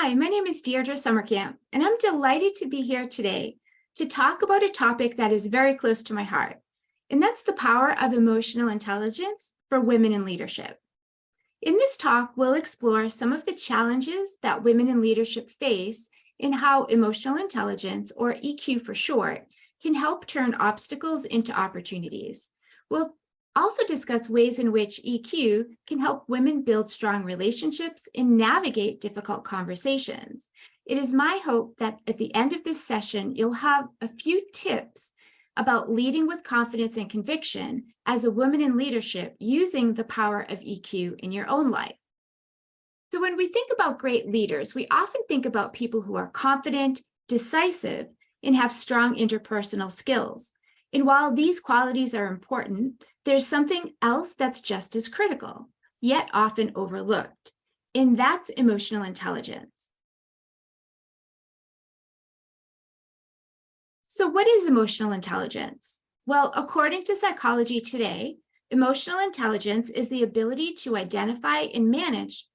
Hi, my name is Deirdre Sommerkamp, and I'm delighted to be here today to talk about a topic that is very close to my heart, and that's the power of emotional intelligence for women in leadership. In this talk, we'll explore some of the challenges that women in leadership face and how emotional intelligence, or EQ for short, can help turn obstacles into opportunities. We'll also discuss ways in which EQ can help women build strong relationships and navigate difficult conversations. It is my hope that at the end of this session, you'll have a few tips about leading with confidence and conviction as a woman in leadership using the power of EQ in your own life. So when we think about great leaders, we often think about people who are confident, decisive, and have strong interpersonal skills. And while these qualities are important, there's something else that's just as critical, yet often overlooked, and that's emotional intelligence. So what is emotional intelligence? Well, according to Psychology Today, emotional intelligence is the ability to identify and manage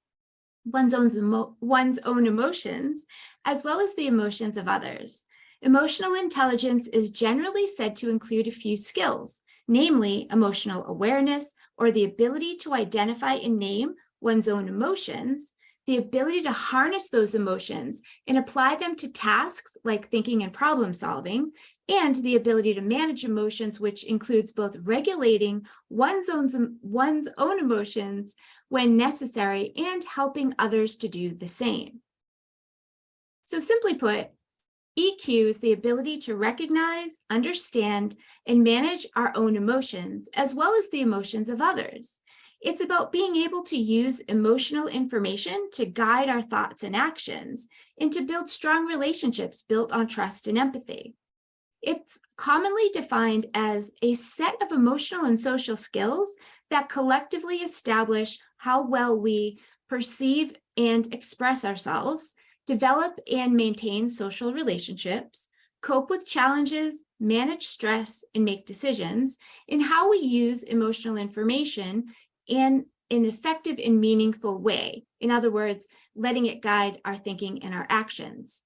one's own emotions, as well as the emotions of others. Emotional intelligence is generally said to include a few skills, namely emotional awareness, or the ability to identify and name one's own emotions, the ability to harness those emotions and apply them to tasks like thinking and problem solving, and the ability to manage emotions, which includes both regulating one's own emotions when necessary and helping others to do the same. So simply put, EQ is the ability to recognize, understand, and manage our own emotions, as well as the emotions of others. It's about being able to use emotional information to guide our thoughts and actions, and to build strong relationships built on trust and empathy. It's commonly defined as a set of emotional and social skills that collectively establish how well we perceive and express ourselves, develop and maintain social relationships, cope with challenges, manage stress, and make decisions, and how we use emotional information in an effective and meaningful way. In other words, letting it guide our thinking and our actions.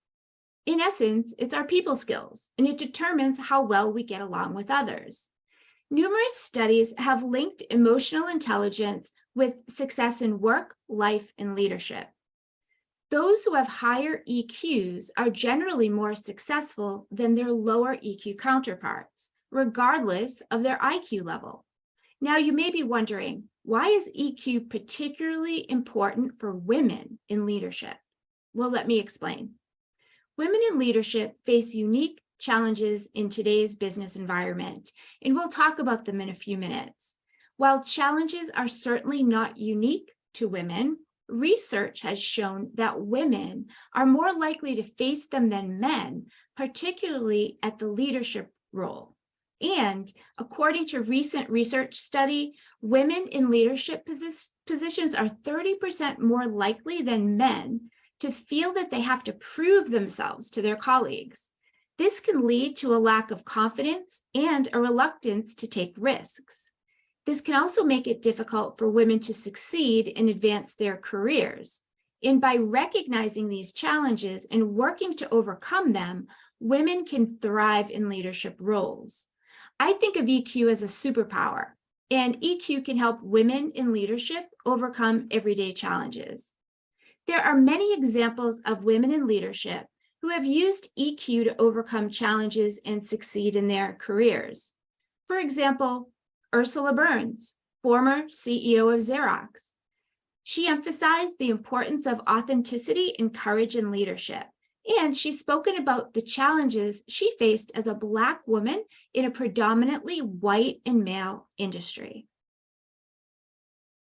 In essence, it's our people skills, and it determines how well we get along with others. Numerous studies have linked emotional intelligence with success in work, life, and leadership. Those who have higher EQs are generally more successful than their lower EQ counterparts, regardless of their IQ level. Now, you may be wondering, why is EQ particularly important for women in leadership? Well, let me explain. Women in leadership face unique challenges in today's business environment, and we'll talk about them in a few minutes. While challenges are certainly not unique to women, research has shown that women are more likely to face them than men, particularly at the leadership role. And according to recent research study, women in leadership positions are 30% more likely than men to feel that they have to prove themselves to their colleagues. This can lead to a lack of confidence and a reluctance to take risks. This can also make it difficult for women to succeed and advance their careers. And by recognizing these challenges and working to overcome them, women can thrive in leadership roles. I think of EQ as a superpower, and EQ can help women in leadership overcome everyday challenges. There are many examples of women in leadership who have used EQ to overcome challenges and succeed in their careers. For example, Ursula Burns, former CEO of Xerox. She emphasized the importance of authenticity and courage in leadership, and she's spoken about the challenges she faced as a Black woman in a predominantly white and male industry.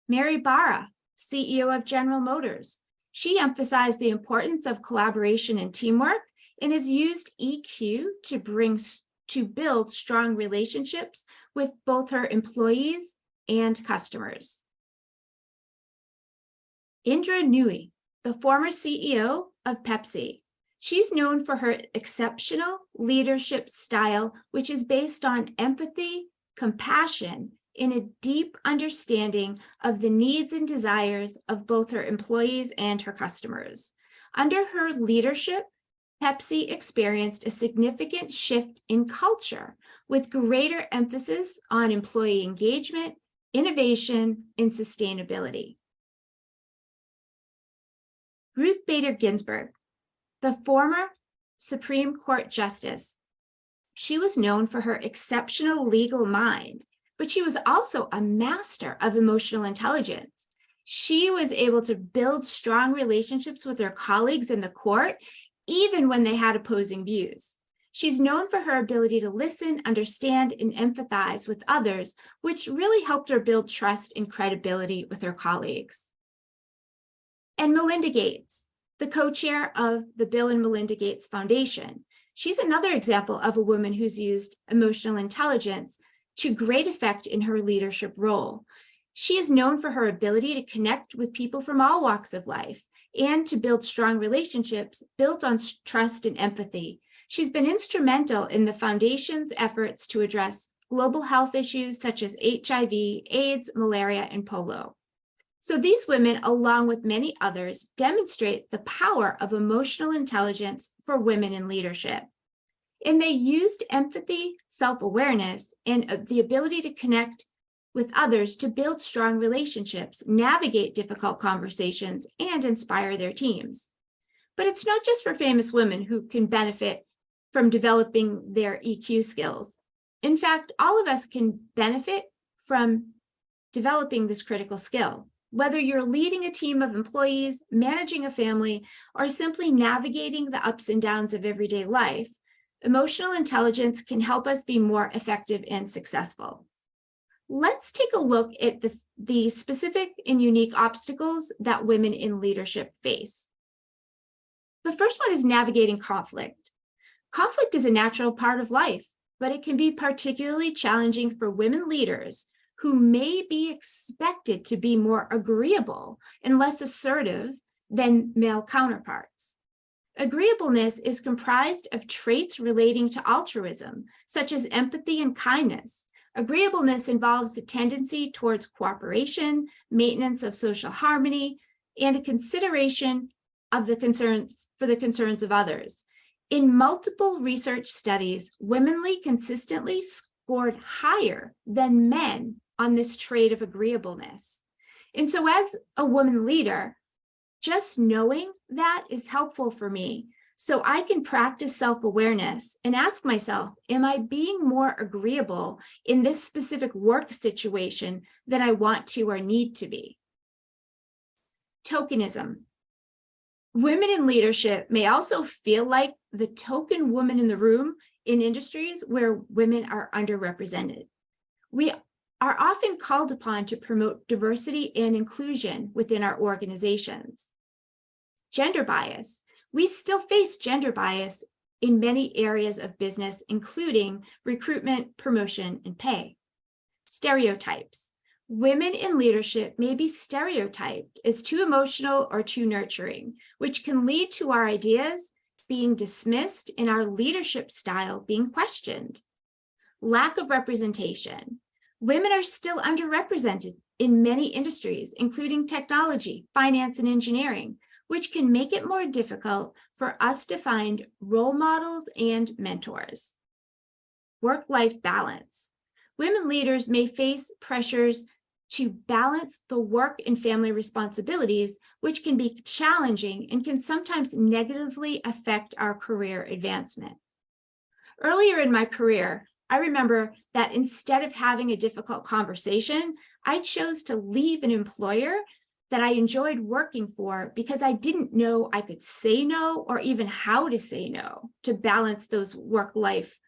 Mary Barra, CEO of General Motors. She emphasized the importance of collaboration and teamwork and has used EQ to build strong relationships with both her employees and customers. Indra Nooyi, the former CEO of Pepsi. She's known for her exceptional leadership style, which is based on empathy, compassion, and a deep understanding of the needs and desires of both her employees and her customers. Under her leadership, Pepsi experienced a significant shift in culture with greater emphasis on employee engagement, innovation, and sustainability. Ruth Bader Ginsburg, the former Supreme Court Justice, she was known for her exceptional legal mind, but she was also a master of emotional intelligence. She was able to build strong relationships with her colleagues in the court, even when they had opposing views. She's known for her ability to listen, understand, and empathize with others, which really helped her build trust and credibility with her colleagues. And Melinda Gates, the co-chair of the Bill and Melinda Gates Foundation. She's another example of a woman who's used emotional intelligence to great effect in her leadership role. She is known for her ability to connect with people from all walks of life and to build strong relationships built on trust and empathy. She's been instrumental in the foundation's efforts to address global health issues such as HIV, AIDS, malaria, and polio. So these women, along with many others, demonstrate the power of emotional intelligence for women in leadership. And they used empathy, self-awareness, and the ability to connect with others to build strong relationships, navigate difficult conversations, and inspire their teams. But it's not just for famous women who can benefit from developing their EQ skills. In fact, all of us can benefit from developing this critical skill. Whether you're leading a team of employees, managing a family, or simply navigating the ups and downs of everyday life, emotional intelligence can help us be more effective and successful. Let's take a look at the specific and unique obstacles that women in leadership face. The first one is navigating conflict. Conflict is a natural part of life, but it can be particularly challenging for women leaders who may be expected to be more agreeable and less assertive than male counterparts. Agreeableness is comprised of traits relating to altruism, such as empathy and kindness. Agreeableness involves a tendency towards cooperation, maintenance of social harmony, and a consideration of the concerns of others. In multiple research studies, women consistently scored higher than men on this trait of agreeableness. And so as a woman leader, just knowing that is helpful for me so I can practice self-awareness and ask myself, am I being more agreeable in this specific work situation than I want to or need to be? Tokenism. Women in leadership may also feel like the token woman in the room in industries where women are underrepresented. We are often called upon to promote diversity and inclusion within our organizations. Gender bias. We still face gender bias in many areas of business, including recruitment, promotion, and pay. Stereotypes. Women in leadership may be stereotyped as too emotional or too nurturing, which can lead to our ideas being dismissed and our leadership style being questioned. Lack of representation. Women are still underrepresented in many industries, including technology, finance, and engineering, which can make it more difficult for us to find role models and mentors. Work-life balance. Women leaders may face pressures to balance the work and family responsibilities, which can be challenging and can sometimes negatively affect our career advancement. Earlier in my career, I remember that instead of having a difficult conversation, I chose to leave an employer that I enjoyed working for because I didn't know I could say no or even how to say no to balance those work-life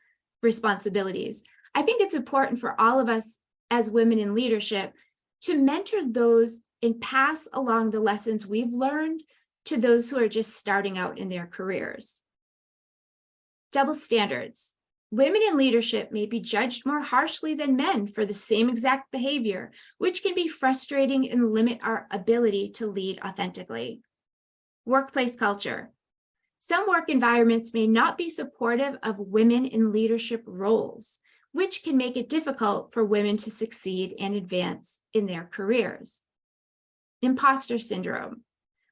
responsibilities. I think it's important for all of us as women in leadership to mentor those and pass along the lessons we've learned to those who are just starting out in their careers. Double standards. Women in leadership may be judged more harshly than men for the same exact behavior, which can be frustrating and limit our ability to lead authentically. Workplace culture. Some work environments may not be supportive of women in leadership roles, which can make it difficult for women to succeed and advance in their careers. Imposter syndrome.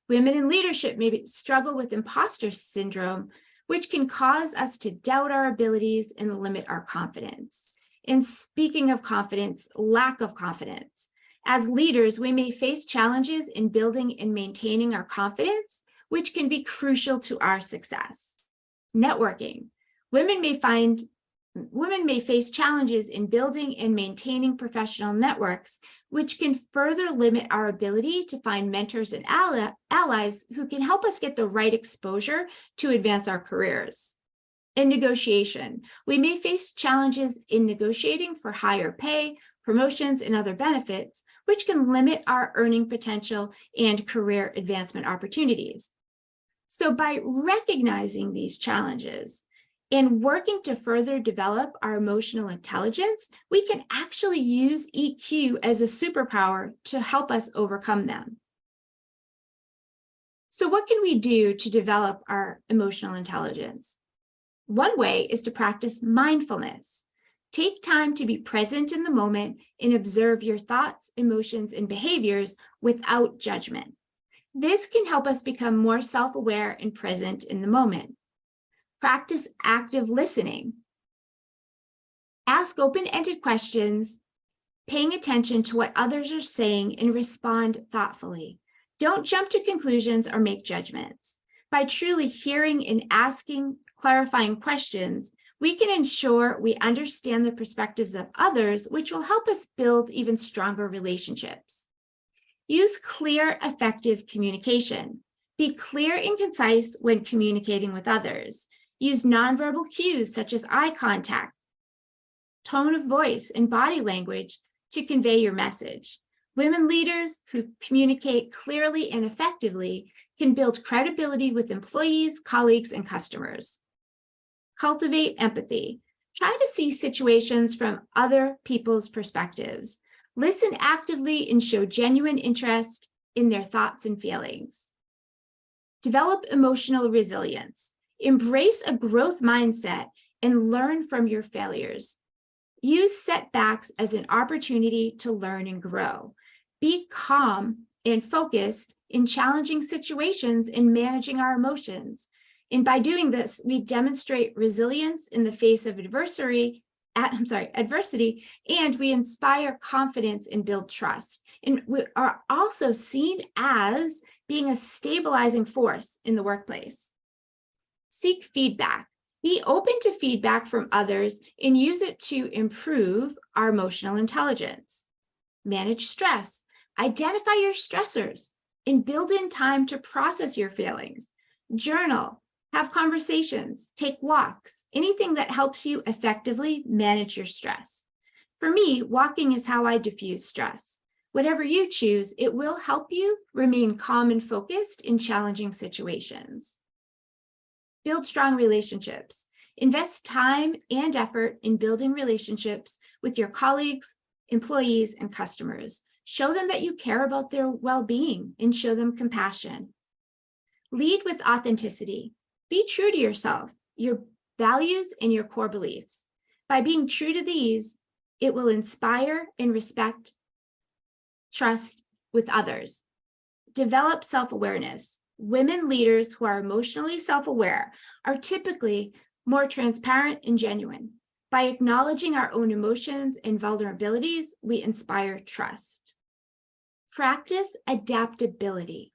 Women in leadership may struggle with imposter syndrome, which can cause us to doubt our abilities and limit our confidence. And speaking of confidence, lack of confidence. As leaders, we may face challenges in building and maintaining our confidence, which can be crucial to our success. Networking. Women may face challenges in building and maintaining professional networks, which can further limit our ability to find mentors and allies who can help us get the right exposure to advance our careers. In negotiation, we may face challenges in negotiating for higher pay, promotions, and other benefits, which can limit our earning potential and career advancement opportunities. So by recognizing these challenges and working to further develop our emotional intelligence, we can actually use EQ as a superpower to help us overcome them. So what can we do to develop our emotional intelligence? One way is to practice mindfulness. Take time to be present in the moment and observe your thoughts, emotions, and behaviors without judgment. This can help us become more self-aware and present in the moment. Practice active listening. Ask open-ended questions, paying attention to what others are saying, and respond thoughtfully. Don't jump to conclusions or make judgments. By truly hearing and asking clarifying questions, we can ensure we understand the perspectives of others, which will help us build even stronger relationships. Use clear, effective communication. Be clear and concise when communicating with others. Use nonverbal cues such as eye contact, tone of voice, and body language to convey your message. Women leaders who communicate clearly and effectively can build credibility with employees, colleagues, and customers. Cultivate empathy. Try to see situations from other people's perspectives. Listen actively and show genuine interest in their thoughts and feelings. Develop emotional resilience. Embrace a growth mindset and learn from your failures. Use setbacks as an opportunity to learn and grow. Be calm and focused in challenging situations and managing our emotions. And by doing this, we demonstrate resilience in the face of adversity, and we inspire confidence and build trust. And we are also seen as being a stabilizing force in the workplace. Seek feedback. Be open to feedback from others and use it to improve our emotional intelligence. Manage stress. Identify your stressors and build in time to process your feelings. Journal. Have conversations, take walks, anything that helps you effectively manage your stress. For me, walking is how I diffuse stress. Whatever you choose, it will help you remain calm and focused in challenging situations. Build strong relationships. Invest time and effort in building relationships with your colleagues, employees, and customers. Show them that you care about their well-being and show them compassion. Lead with authenticity. Be true to yourself, your values, and your core beliefs. By being true to these, it will inspire and respect, trust with others. Develop self-awareness. Women leaders who are emotionally self-aware are typically more transparent and genuine. By acknowledging our own emotions and vulnerabilities, we inspire trust. Practice adaptability.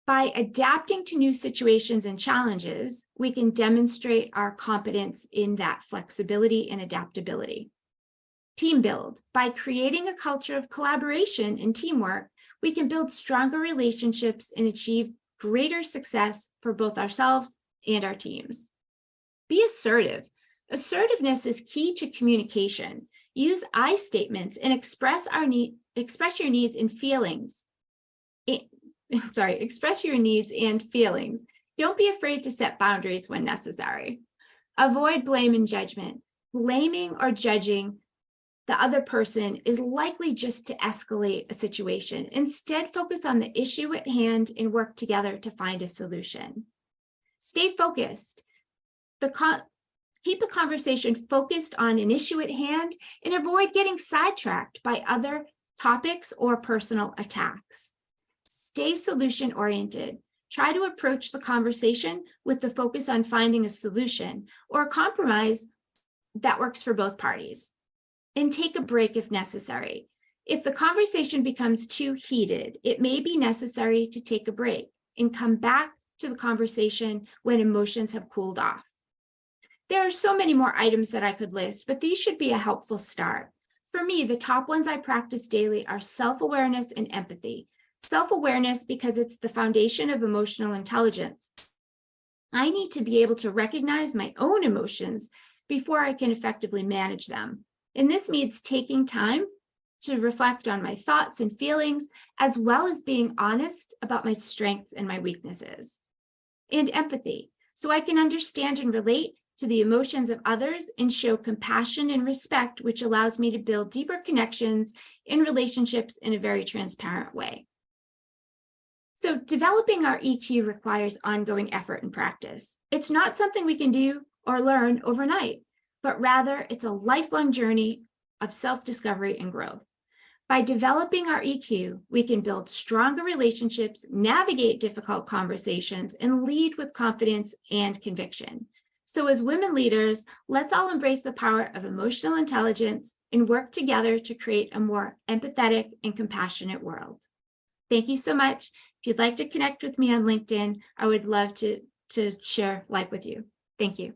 By adapting to new situations and challenges, we can demonstrate our competence in that flexibility and adaptability. Team build. By creating a culture of collaboration and teamwork, we can build stronger relationships and achieve greater success for both ourselves and our teams. Be assertive. Assertiveness is key to communication. Use I statements and express your needs and feelings. Express your needs and feelings. Don't be afraid to set boundaries when necessary. Avoid blame and judgment. Blaming or judging the other person is likely just to escalate a situation. Instead, focus on the issue at hand and work together to find a solution. Stay focused. Keep the conversation focused on an issue at hand and avoid getting sidetracked by other topics or personal attacks. Stay solution-oriented. Try to approach the conversation with the focus on finding a solution or a compromise that works for both parties. And take a break if necessary. If the conversation becomes too heated, it may be necessary to take a break and come back to the conversation when emotions have cooled off. There are so many more items that I could list, but these should be a helpful start. For me, the top ones I practice daily are self-awareness and empathy. Self-awareness because it's the foundation of emotional intelligence. I need to be able to recognize my own emotions before I can effectively manage them. And this means taking time to reflect on my thoughts and feelings, as well as being honest about my strengths and my weaknesses. And empathy, so I can understand and relate to the emotions of others and show compassion and respect, which allows me to build deeper connections in relationships in a very transparent way. So developing our EQ requires ongoing effort and practice. It's not something we can do or learn overnight, but rather it's a lifelong journey of self-discovery and growth. By developing our EQ, we can build stronger relationships, navigate difficult conversations, and lead with confidence and conviction. So as women leaders, let's all embrace the power of emotional intelligence and work together to create a more empathetic and compassionate world. Thank you so much. If you'd like to connect with me on LinkedIn, I would love to share life with you. Thank you.